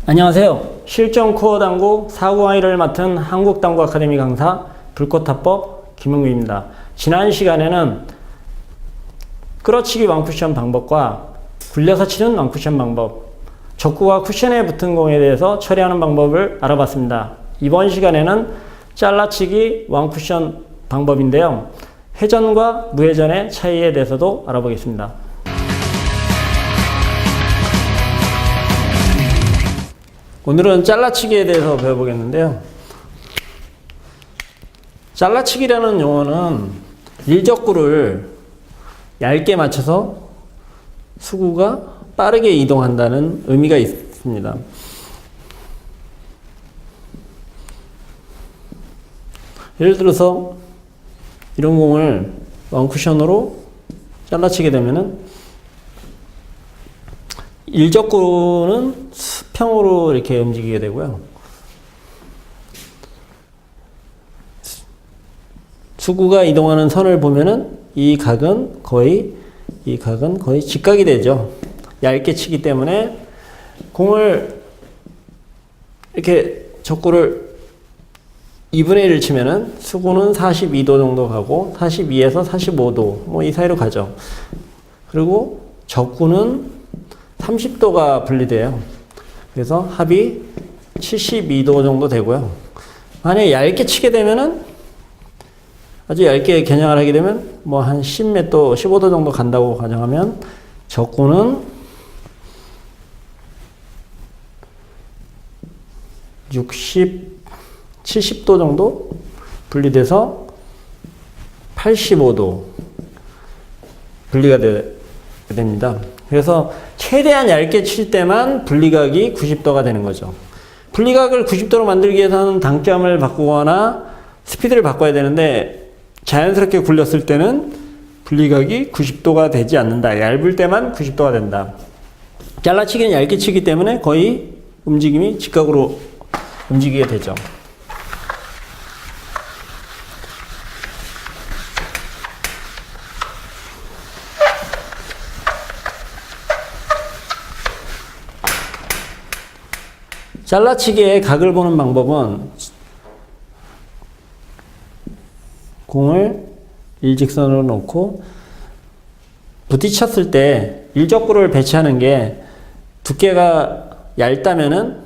안녕하세요. 실전 코어 당구 사구 강의를 맡은 한국당구 아카데미 강사 불꽃탑법 김용규입니다. 지난 시간에는 끌어치기 왕쿠션 방법과 굴려서 치는 왕쿠션 방법, 적구가 쿠션에 붙은 공에 대해서 처리하는 방법을 알아봤습니다. 이번 시간에는 잘라치기 왕쿠션 방법인데요. 회전과 무회전의 차이에 대해서도 알아보겠습니다. 오늘은 잘라치기에 대해서 배워보겠는데요. 잘라치기라는 용어는 일적구를 얇게 맞춰서 수구가 빠르게 이동한다는 의미가 있습니다. 예를 들어서 이런 공을 원쿠션으로 잘라치게 되면은 일적구는 수평으로 이렇게 움직이게 되고요. 수구가 이동하는 선을 보면은 이 각은 거의 직각이 되죠. 얇게 치기 때문에 공을 이렇게 적구를 2분의 1을 치면은 수구는 42도 정도 가고 42에서 45도 뭐 이 사이로 가죠. 그리고 적구는 30도가 분리돼요. 그래서 합이 72도 정도 되고요. 만약에 얇게 치게 되면은 아주 얇게 겨냥을 하게 되면 뭐 한 10몇 도, 15도 정도 간다고 가정하면 적구는 70도 정도 분리돼서 85도 분리가 됩니다. 그래서 최대한 얇게 칠 때만 분리각이 90도가 되는 거죠. 분리각을 90도로 만들기 위해서는 당점을 바꾸거나 스피드를 바꿔야 되는데 자연스럽게 굴렸을 때는 분리각이 90도가 되지 않는다. 얇을 때만 90도가 된다. 잘라치기는 얇게 치기 때문에 거의 움직임이 직각으로 움직이게 되죠. 잘라치기의 각을 보는 방법은 공을 일직선으로 놓고 부딪혔을 때 일적구를 배치하는 게 두께가 얇다면은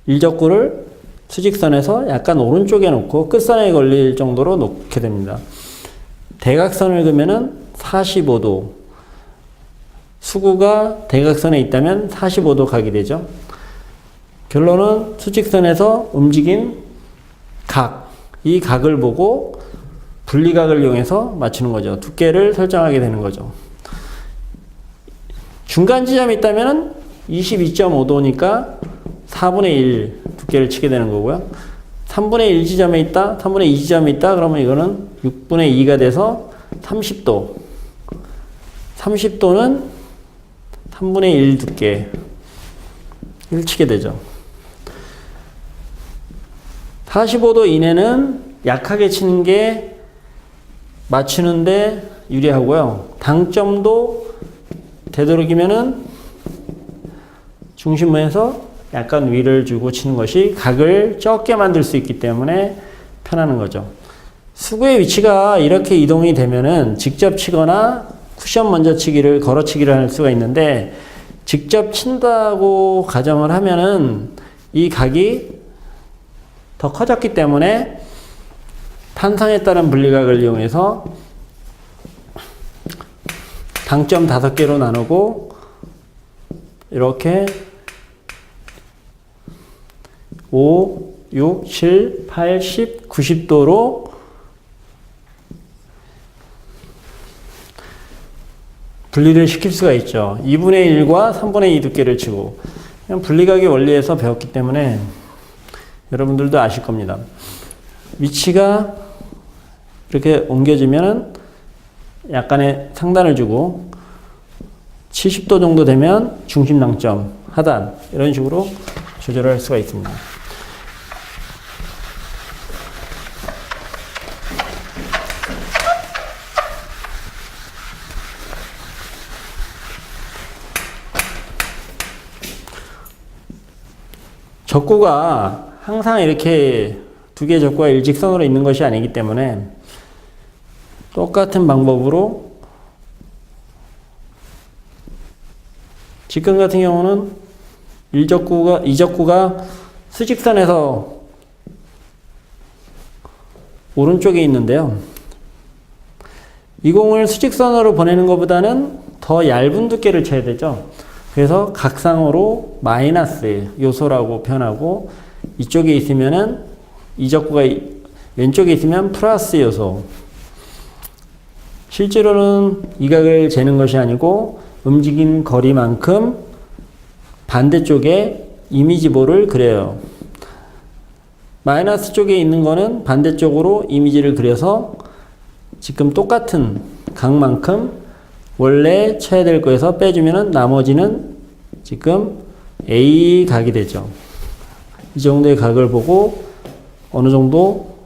일적구를 수직선에서 약간 오른쪽에 놓고 끝선에 걸릴 정도로 놓게 됩니다. 대각선을 그으면은 45도, 수구가 대각선에 있다면 45도 각이 되죠. 결론은 수직선에서 움직인 각, 이 각을 보고 분리각을 이용해서 맞추는 거죠. 두께를 설정하게 되는 거죠. 중간 지점이 있다면 22.5도니까 4분의 1 두께를 치게 되는 거고요. 3분의 1 지점에 있다, 3분의 2 지점에 있다, 그러면 이거는 6분의 2가 돼서 30도. 30도는 3분의 1 두께를 치게 되죠. 45도 이내는 약하게 치는 게 맞추는데 유리하고요. 당점도 되도록이면은 중심에서 약간 위를 주고 치는 것이 각을 적게 만들 수 있기 때문에 편하는 거죠. 수구의 위치가 이렇게 이동이 되면은 직접 치거나 쿠션 먼저 치기를 걸어치기를 할 수가 있는데 직접 친다고 가정을 하면은 이 각이 더 커졌기 때문에 탄성에 따른 분리각을 이용해서 당점 5개로 나누고 이렇게 5, 6, 7, 8, 10, 90도로 분리를 시킬 수가 있죠. 2분의 1과 3분의 2 두께를 치고 그냥 분리각의 원리에서 배웠기 때문에 여러분들도 아실 겁니다. 위치가 이렇게 옮겨지면 약간의 상단을 주고 70도 정도 되면 중심 당점, 하단 이런 식으로 조절할 수가 있습니다. 적구가 항상 이렇게 두 개의 적구가 일직선으로 있는 것이 아니기 때문에 똑같은 방법으로 직근 같은 경우는 이 적구가 수직선에서 오른쪽에 있는데요. 이 공을 수직선으로 보내는 것보다는 더 얇은 두께를 쳐야 되죠. 그래서 각상으로 마이너스 요소라고 표현하고, 이쪽에 있으면은 이 적구가 왼쪽에 있으면 플러스 요소. 실제로는 이 각을 재는 것이 아니고 움직인 거리만큼 반대쪽에 이미지볼을 그려요. 마이너스 쪽에 있는 거는 반대쪽으로 이미지를 그려서 지금 똑같은 각만큼 원래 쳐야 될 거에서 빼주면은 나머지는 지금 A 각이 되죠. 이 정도의 각을 보고 어느 정도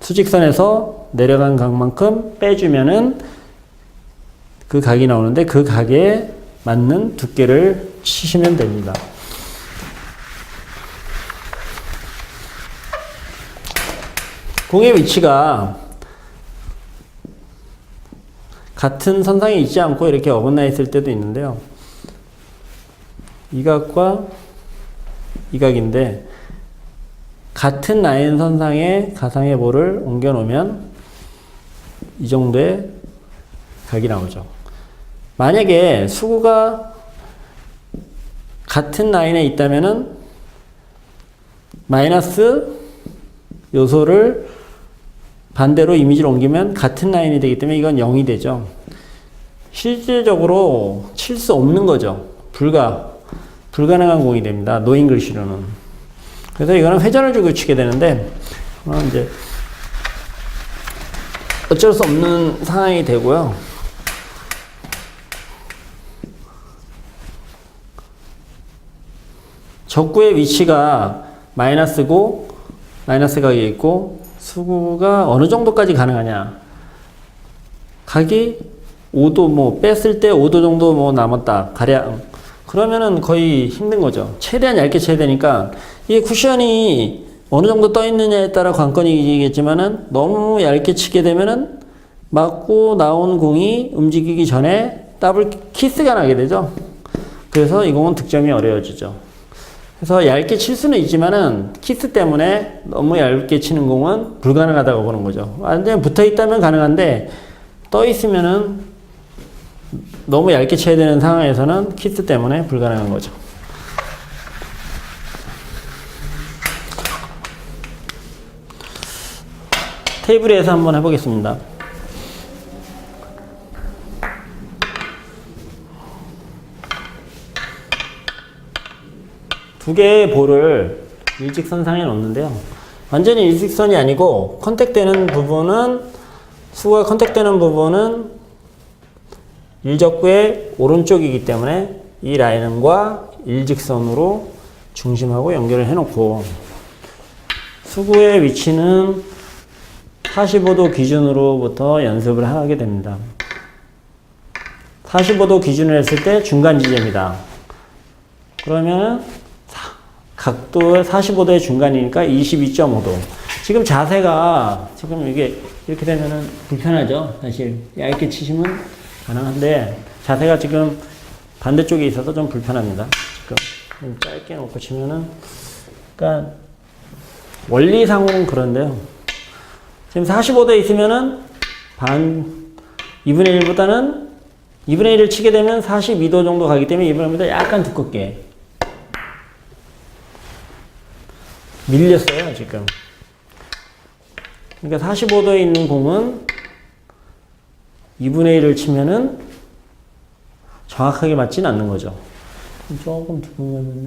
수직선에서 내려간 각만큼 빼주면은 그 각이 나오는데, 그 각에 맞는 두께를 치시면 됩니다. 공의 위치가 같은 선상에 있지 않고 이렇게 어긋나 있을 때도 있는데요. 이 각과 이 각인데 같은 라인 선상에 가상의 볼을 옮겨 놓으면 이 정도의 각이 나오죠. 만약에 수구가 같은 라인에 있다면은 마이너스 요소를 반대로 이미지를 옮기면 같은 라인이 되기 때문에 이건 0이 되죠. 실질적으로 칠 수 없는 거죠. 불가능한 공이 됩니다. 노잉글씨로는. 그래서 이거는 회전을 주고 치게 되는데, 이제 어쩔 수 없는 상황이 되고요. 적구의 위치가 마이너스고, 마이너스 각이 있고, 수구가 어느 정도까지 가능하냐. 각이 5도, 뺐을 때 5도 정도 남았다. 가량. 그러면은 거의 힘든 거죠. 최대한 얇게 쳐야 되니까, 이 쿠션이 어느 정도 떠 있느냐에 따라 관건이겠지만은, 너무 얇게 치게 되면은, 맞고 나온 공이 움직이기 전에 더블 키스가 나게 되죠. 그래서 이 공은 득점이 어려워지죠. 그래서 얇게 칠 수는 있지만은 키스 때문에 너무 얇게 치는 공은 불가능하다고 보는 거죠. 완전히 붙어 있다면 가능한데 떠 있으면은 너무 얇게 쳐야 되는 상황에서는 키스 때문에 불가능한 거죠. 테이블에서 한번 해보겠습니다. 두 개의 볼을 일직선상에 놓는데요. 완전히 일직선이 아니고 컨택되는 부분은, 수구가 컨택되는 부분은 일적구의 오른쪽이기 때문에 이 라인과 일직선으로 중심하고 연결을 해놓고, 수구의 위치는 45도 기준으로부터 연습을 하게 됩니다. 45도 기준을 했을 때 중간 지점이다. 그러면은 각도 45도의 중간이니까 22.5도. 지금 자세가, 지금 이게 이렇게 되면은 불편하죠. 사실 얇게 치시면 가능한데 자세가 지금 반대쪽에 있어서 좀 불편합니다. 지금 짧게 놓고 치면은, 그러니까 원리상으로는 그런데요. 지금 45도에 있으면은 2분의 1보다는 2분의 1을 치게 되면 42도 정도 가기 때문에 2분의 1보다 약간 두껍게 밀렸어요, 지금. 그러니까 45도에 있는 공은 2분의 1을 치면은 정확하게 맞지는 않는 거죠. 조금 두면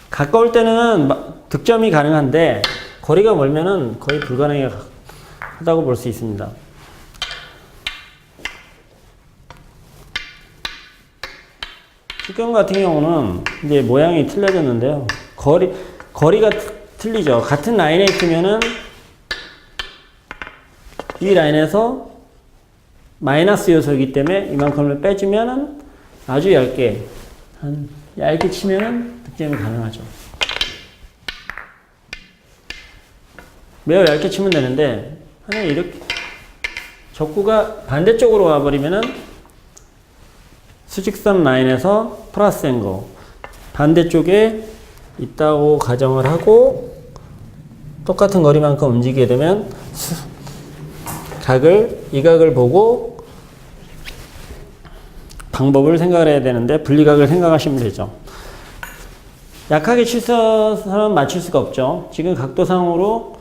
가까울 때는 득점이 가능한데 거리가 멀면은 거의 불가능하다고 볼 수 있습니다. 직경 같은 경우는 이제 모양이 틀려졌는데요. 거리가 틀리죠. 같은 라인에 있으면은 이 라인에서 마이너스 요소이기 때문에 이만큼을 빼주면은 아주 얇게 한 얇게 치면은 득점이 가능하죠. 매우 얇게 치면 되는데 만약에 이렇게 적구가 반대쪽으로 와버리면은 수직선 라인에서 플러스인 거 반대쪽에 있다고 가정을 하고 똑같은 거리만큼 움직이게 되면 이 각을 보고 방법을 생각을 해야 되는데 분리각을 생각하시면 되죠. 약하게 치서는 맞출 수가 없죠. 지금 각도상으로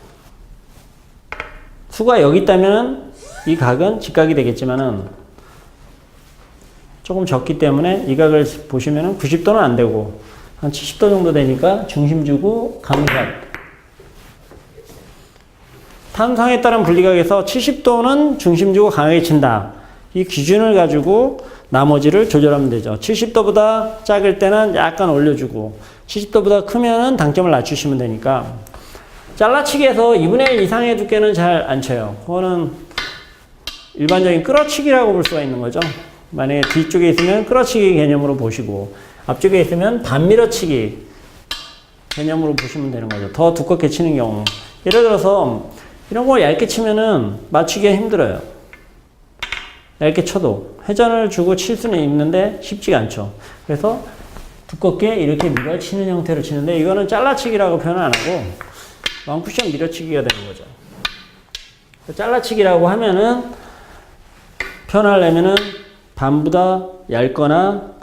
수가 여기 있다면 이 각은 직각이 되겠지만은 조금 적기 때문에 이 각을 보시면은 90도는 안 되고 한 70도 정도 되니까 중심 주고 감각. 탐상에 따른 분리각에서 70도는 중심 주고 강하게 친다. 이 기준을 가지고 나머지를 조절하면 되죠. 70도보다 작을 때는 약간 올려주고 70도보다 크면은 당점을 낮추시면 되니까 잘라치기에서 2분의 1 이상의 두께는 잘 안 쳐요. 그거는 일반적인 끌어치기라고 볼 수가 있는 거죠. 만약에 뒤쪽에 있으면 끌어치기 개념으로 보시고 앞쪽에 있으면 반밀어치기 개념으로 보시면 되는 거죠. 더 두껍게 치는 경우. 예를 들어서 이런 걸 얇게 치면은 맞추기가 힘들어요. 얇게 쳐도 회전을 주고 칠 수는 있는데 쉽지가 않죠. 그래서 두껍게 이렇게 밀어치는 형태로 치는데 이거는 잘라치기라고 표현 안 하고 왕쿠션 밀어치기가 되는 거죠. 잘라치기라고 하면은 표현하려면은 반보다 얇거나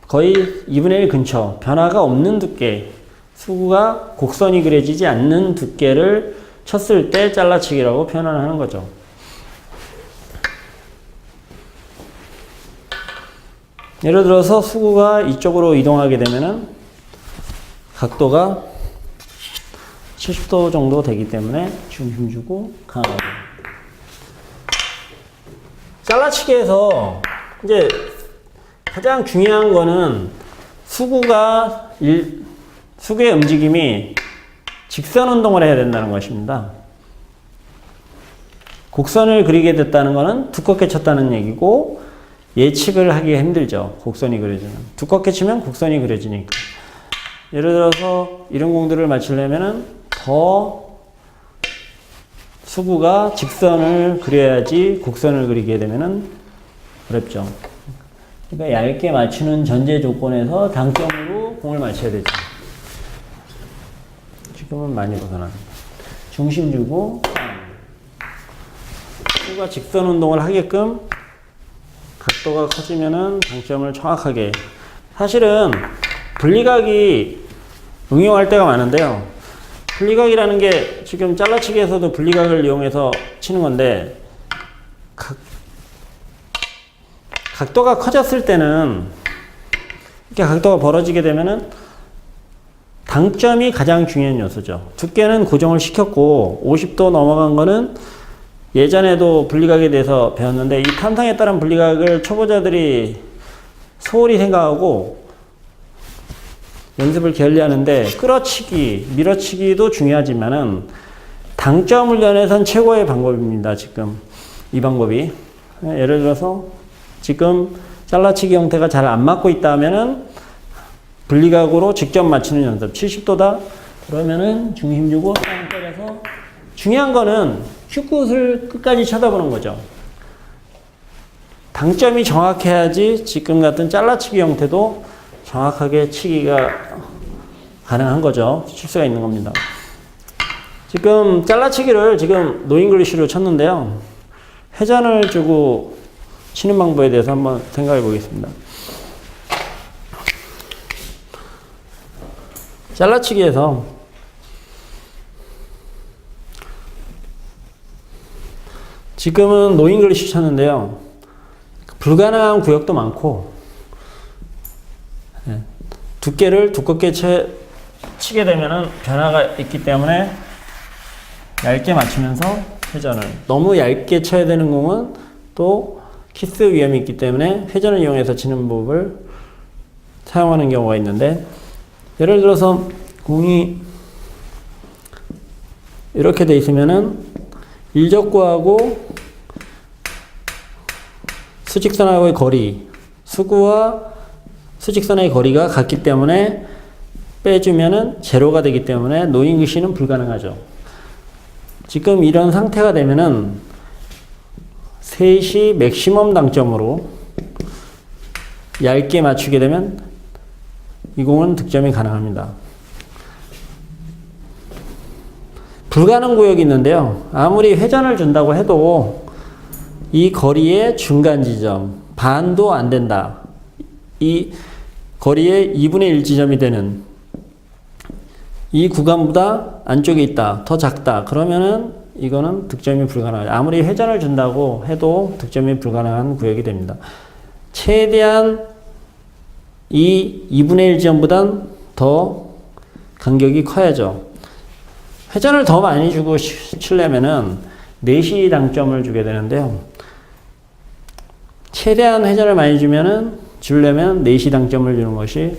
거의 2분의 1 근처 변화가 없는 두께 수구가 곡선이 그려지지 않는 두께를 쳤을 때 잘라치기라고 표현을 하는 거죠. 예를 들어서 수구가 이쪽으로 이동하게 되면은 각도가 70도 정도 되기 때문에 중심 주고 강하게. 잘라치기에서 이제 가장 중요한 거는 수구의 움직임이 직선 운동을 해야 된다는 것입니다. 곡선을 그리게 됐다는 것은 두껍게 쳤다는 얘기고 예측을 하기 힘들죠. 곡선이 그려지는. 두껍게 치면 곡선이 그려지니까. 예를 들어서 이런 공들을 맞추려면은 더 수구가 직선을 그려야지 곡선을 그리게 되면은 어렵죠. 그러니까 얇게 맞추는 전제 조건에서 당점으로 공을 맞춰야 되죠. 지금은 많이 벗어납니다. 중심 주고 수구가 직선 운동을 하게끔 각도가 커지면은 당점을 정확하게. 사실은 분리각이 응용할 때가 많은데요. 분리각이라는 게 지금 잘라치기에서도 분리각을 이용해서 치는 건데 각도가 커졌을 때는 이렇게 각도가 벌어지게 되면은 당점이 가장 중요한 요소죠. 두께는 고정을 시켰고 50도 넘어간 거는 예전에도 분리각에 대해서 배웠는데 이 탐상에 따른 분리각을 초보자들이 소홀히 생각하고 연습을 게을리하는데 끌어치기, 밀어치기도 중요하지만은 당점 훈련에선 최고의 방법입니다. 지금 이 방법이. 예를 들어서 지금 잘라치기 형태가 잘 안 맞고 있다면은 분리각으로 직접 맞추는 연습. 70도다? 그러면은 중심 주고 땅 때려서 중요한 거는 큐끝을 끝까지 쳐다보는 거죠. 당점이 정확해야지 지금 같은 잘라치기 형태도 정확하게 치기가 가능한 거죠. 칠 수가 있는 겁니다. 지금 잘라치기를 지금 노잉글리쉬로 쳤는데요. 회전을 주고 치는 방법에 대해서 한번 생각해 보겠습니다. 잘라치기에서 지금은 노잉글리쉬 쳤는데요. 불가능한 구역도 많고 두께를 두껍게 치게 되면은 변화가 있기 때문에 얇게 맞추면서 회전을. 너무 얇게 쳐야 되는 공은 또 키스 위험이 있기 때문에 회전을 이용해서 치는 법을 사용하는 경우가 있는데 예를 들어서 공이 이렇게 돼 있으면은 일적구하고 수직선하고의 거리, 수구와 수직선의 거리가 같기 때문에 빼주면은 제로가 되기 때문에 노잉 글씨는 불가능하죠. 지금 이런 상태가 되면은 셋이 맥시멈 당점으로 얇게 맞추게 되면 이 공은 득점이 가능합니다. 불가능 구역이 있는데요. 아무리 회전을 준다고 해도 이 거리의 중간 지점, 반도 안 된다. 이 거리의 2분의 1 지점이 되는 이 구간보다 안쪽에 있다. 더 작다. 그러면은 이거는 득점이 불가능하죠. 아무리 회전을 준다고 해도 득점이 불가능한 구역이 됩니다. 최대한 이 2분의 1 지점보단 더 간격이 커야죠. 회전을 더 많이 주고 치려면은 4시 당점을 주게 되는데요. 최대한 회전을 많이 주려면 4시 당점을 주는 것이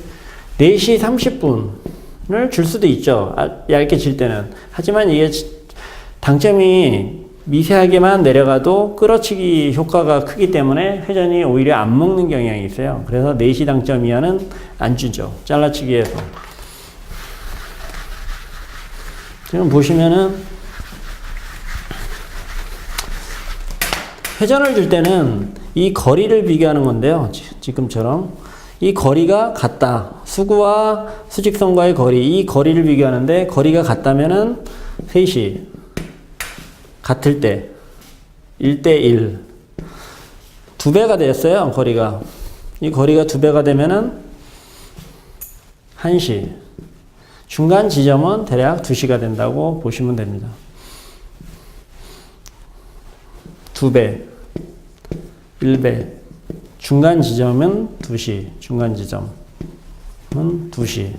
4시 30분을 줄 수도 있죠. 얇게 칠 때는. 하지만 이게 당점이 미세하게만 내려가도 끌어치기 효과가 크기 때문에 회전이 오히려 안 먹는 경향이 있어요. 그래서 4시 당점 이하는 안 주죠. 잘라치기에서. 지금 보시면은 회전을 줄 때는 이 거리를 비교하는 건데요. 지금처럼 이 거리가 같다. 수구와 수직선과의 거리, 이 거리를 비교하는데 거리가 같다면은 셋이 같을 때 1대1 2배가 됐어요. 거리가. 이 거리가 2배가 되면은 1시 중간 지점은 대략 2시가 된다고 보시면 됩니다. 2배 1배 중간 지점은 2시 중간 지점은 2시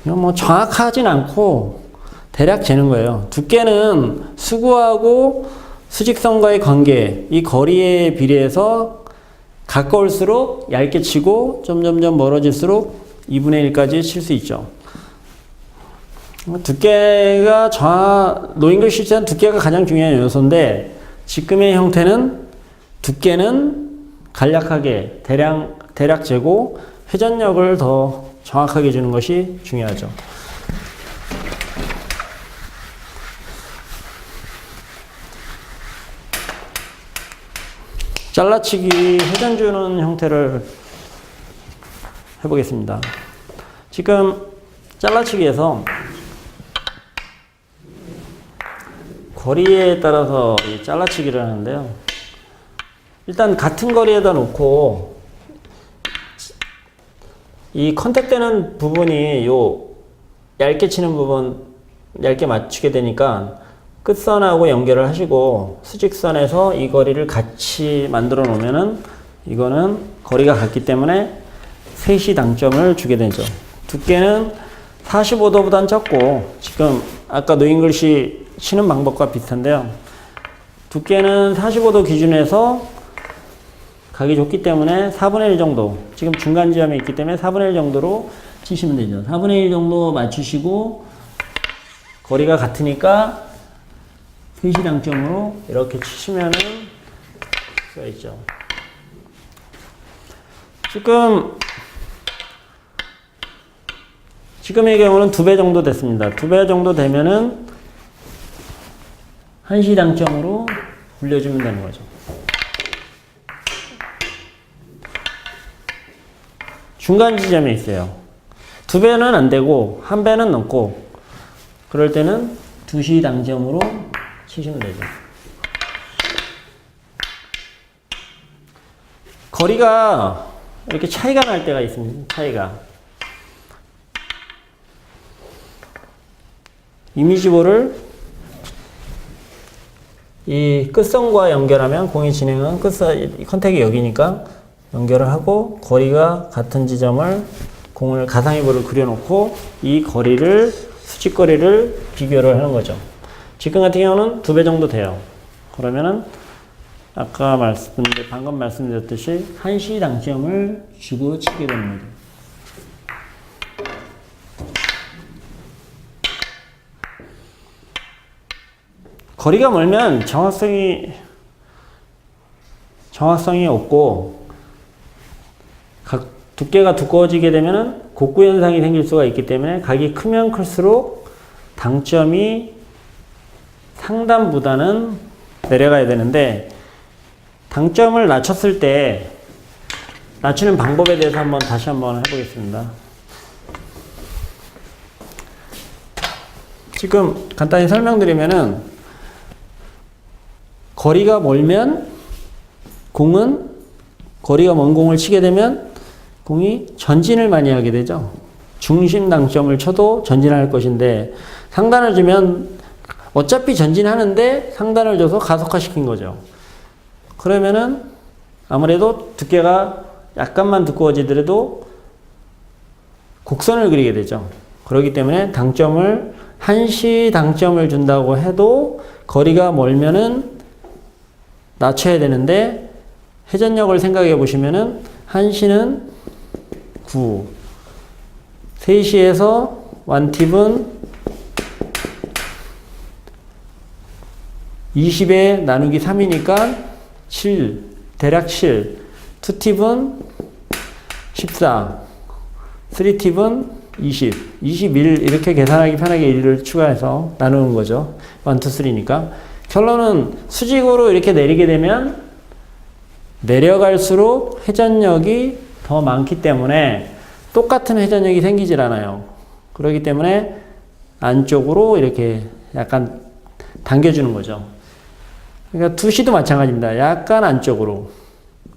이건 뭐 정확하진 않고 대략 재는 거예요. 두께는 수구하고 수직선과의 관계, 이 거리에 비례해서 가까울수록 얇게 치고 점점점 멀어질수록 2분의 1까지 칠 수 있죠. 두께가 노인글 실전 두께가 가장 중요한 요소인데 지금의 형태는 두께는 간략하게 대략 재고 회전력을 더 정확하게 주는 것이 중요하죠. 잘라치기 회전 주는 형태를 해보겠습니다. 지금 잘라치기에서 거리에 따라서 잘라치기를 하는데요. 일단 같은 거리에다 놓고 이 컨택되는 부분이 요 얇게 치는 부분 얇게 맞추게 되니까 끝선하고 연결을 하시고 수직선에서 이 거리를 같이 만들어 놓으면은 이거는 거리가 같기 때문에 3시 당점을 주게 되죠. 두께는 45도보단 적고 지금 아까 노잉글씨 치는 방법과 비슷한데요. 두께는 45도 기준에서 각이 좁기 때문에 4분의 1 정도 지금 중간 지점에 있기 때문에 4분의 1 정도로 치시면 되죠. 4분의 1 정도 맞추시고 거리가 같으니까 3시 당점으로 이렇게 치시면은 수가 있죠. 지금의 경우는 2배 정도 됐습니다. 2배 정도 되면은 1시 당점으로 굴려주면 되는 거죠. 중간 지점에 있어요. 2배는 안 되고 1배는 넘고 그럴 때는 2시 당점으로 치시면 되죠. 거리가 이렇게 차이가 날 때가 있습니다. 차이가. 이미지볼을 이 끝선과 연결하면 공이 진행한 끝선, 컨택이 여기니까 연결을 하고 거리가 같은 지점을 공을 가상의볼을 그려놓고 이 거리를 수직거리를 비교를 하는 거죠. 지금 같은 경우는 2배 정도 돼요. 그러면은 아까 방금 말씀드렸듯이 1시 당점을 주고 치게 됩니다. 거리가 멀면 정확성이 두께가 두꺼워지게 되면은 곡구 현상이 생길 수가 있기 때문에 각이 크면 클수록 당점이 상단보다는 내려가야 되는데, 당점을 낮췄을 때 낮추는 방법에 대해서 다시 한번 해보겠습니다. 지금 간단히 설명드리면은, 거리가 멀면 거리가 먼 공을 치게 되면 공이 전진을 많이 하게 되죠. 중심 당점을 쳐도 전진할 것인데, 상단을 주면 어차피 전진하는데 상단을 줘서 가속화시킨 거죠. 그러면은 아무래도 두께가 약간만 두꺼워지더라도 곡선을 그리게 되죠. 그렇기 때문에 한시 당점을 준다고 해도 거리가 멀면은 낮춰야 되는데, 회전력을 생각해 보시면은 한시는 9, 3시에서 완팁은 20에 나누기 3이니까 7, 대략 7, 2팁은 14, 3팁은 20, 21 이렇게 계산하기 편하게 1을 추가해서 나누는 거죠. 1, 2, 3니까. 결론은 수직으로 이렇게 내리게 되면 내려갈수록 회전력이 더 많기 때문에 똑같은 회전력이 생기질 않아요. 그렇기 때문에 안쪽으로 이렇게 약간 당겨주는 거죠. 그러니까 2시도 마찬가지입니다. 약간 안쪽으로.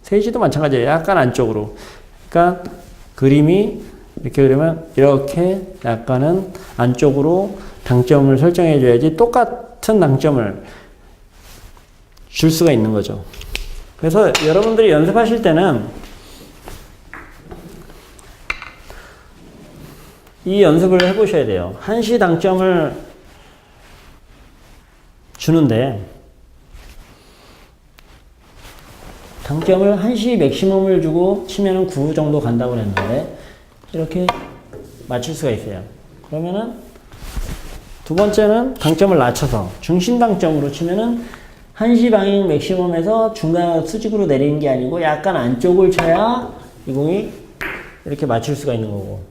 3시도 마찬가지예요. 약간 안쪽으로. 그러니까 그림이 이렇게 그리면 이렇게 약간은 안쪽으로 당점을 설정해 줘야지 똑같은 당점을 줄 수가 있는 거죠. 그래서 여러분들이 연습하실 때는 이 연습을 해보셔야 돼요. 한시 당점을 주는데, 당점을 한시 맥시멈을 주고 치면은 9 정도 간다고 그랬는데, 이렇게 맞출 수가 있어요. 그러면은 두 번째는 당점을 낮춰서 중심 당점으로 치면은 한시 방향 맥시멈에서 중간 수직으로 내리는 게 아니고 약간 안쪽을 쳐야 이 공이 이렇게 맞출 수가 있는 거고,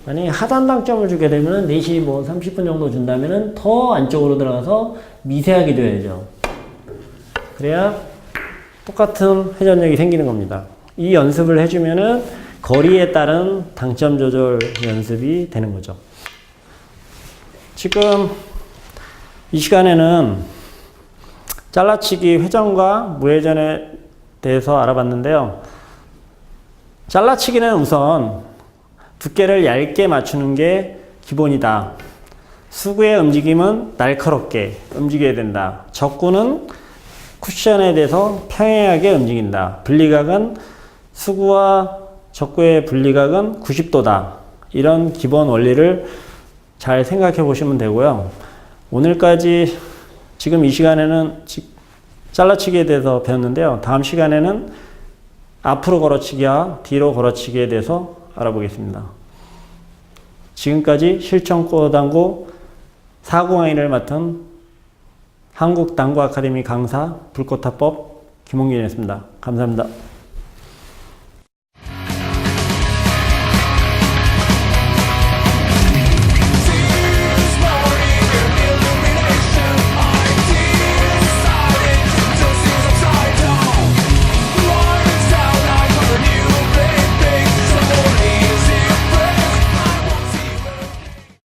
만약에 하단 당점을 주게 되면 4시 30분 정도 준다면은 더 안쪽으로 들어가서 미세하게 줘야죠. 그래야 똑같은 회전력이 생기는 겁니다. 이 연습을 해주면은 거리에 따른 당점 조절 연습이 되는 거죠. 지금 이 시간에는 잘라치기 회전과 무회전에 대해서 알아봤는데요. 잘라치기는 우선 두께를 얇게 맞추는 게 기본이다. 수구의 움직임은 날카롭게 움직여야 된다. 적구는 쿠션에 대해서 평행하게 움직인다. 분리각은 수구와 적구의 분리각은 90도다. 이런 기본 원리를 잘 생각해 보시면 되고요. 오늘까지 지금 이 시간에는 잘라치기에 대해서 배웠는데요. 다음 시간에는 앞으로 걸어치기와 뒤로 걸어치기에 대해서 알아보겠습니다. 지금까지 실천고당구 사공학인을 맡은 한국당구 아카데미 강사 불꽃탑법 김홍균이었습니다. 감사합니다.